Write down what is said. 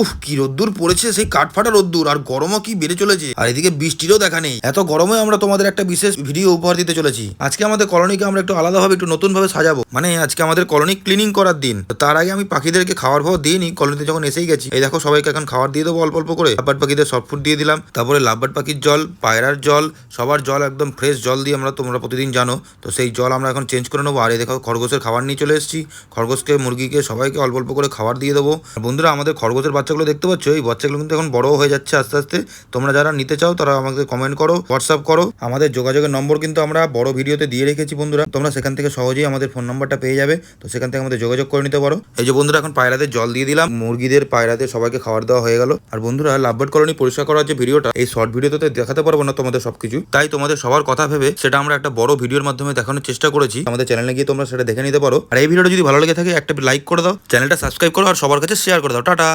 উফ, কি রোদ্দুর পড়েছে, সেই কাঠফাটা রোদ্দুর, আর গরমও কি বেড়ে চলেছে, আর এদিকে বৃষ্টিরও দেখা নেই। এত গরমে আমরা তোমাদের একটা বিশেষ ভিডিও উপহার দিতে চলেছি। আজকে আমাদের কলোনিকে আমরা একটু আলাদাভাবে একটু নতুন ভাবে সাজাবো, মানে আজকে আমাদের কলোনি ক্লিনিং করার দিন। তো তার আগে আমি পাখিদেরকে খাওয়ার ভাও দিইনি, কলোনিতে যখন এসেই গেছি। এই দেখো, সবাইকে এখন খাবার দিয়ে দেবো অল্প অল্প করে। লাভবার্ড পাখিদের সফট ফুড দিয়ে দিলাম, তারপরে লাভবার্ড পাখির জল, পায়রার জল, সবার জল একদম ফ্রেশ জল দিয়ে তোমরা প্রতিদিন জানো, তো সেই জল আমরা এখন চেঞ্জ করে নেবো। আর এই দেখো, খরগোশের খাবার নিয়ে চলে এসেছি। খরগোশকে, মুরগিকে সবাইকে অল্প অল্প করে খাবার দিয়ে দেবো। বন্ধুরা, আমাদের খরগোশের বাচ্চাগুলো দেখতে পাচ্ছ, এই বাচ্চাগুলো কিন্তু এখন বড় হয়ে যাচ্ছে আস্তে আস্তে। তোমরা যারা নিতে চাও তারা আমাকে কমেন্ট করো, হোয়াটসঅ্যাপ করো। আমাদের যোগাযোগের নম্বর কিন্তু আমরা বড় ভিডিওতে দিয়ে রেখেছি বন্ধুরা, তোমরা সেখান থেকে সহজেই আমাদের ফোন নাম্বারটা পেয়ে যাবে, তো সেখান থেকে আমাদের যোগাযোগ করে নিতে পারো। এই যে বন্ধুরা, এখন পায়রাদের জল দিয়ে দিলাম, মুরগিদের, পায়রাদের সবাইকে খাবার দেওয়া হয়ে গেল। আর বন্ধুরা, লাভবার্ড কলোনি পরিষ্কার করার যে ভিডিওটা, এই শর্ট ভিডিওতে দেখাতে পারবো না তোমাদের সবকিছু, তাই তোমাদের সবার কথা ভেবে সেটা আমরা একটা বড় ভিডিওর মাধ্যমে দেখানোর চেষ্টা করেছি। আমাদের চ্যানেলে গিয়ে তোমরা সেটা দেখে নিতে পারো। আর এই ভিডিওটা যদি ভালো লেগে থাকে একটা লাইক করে দাও, চ্যানেলটা সাবস্ক্রাইব করো, আর সবার কাছে শেয়ার করে দাও। টাটা।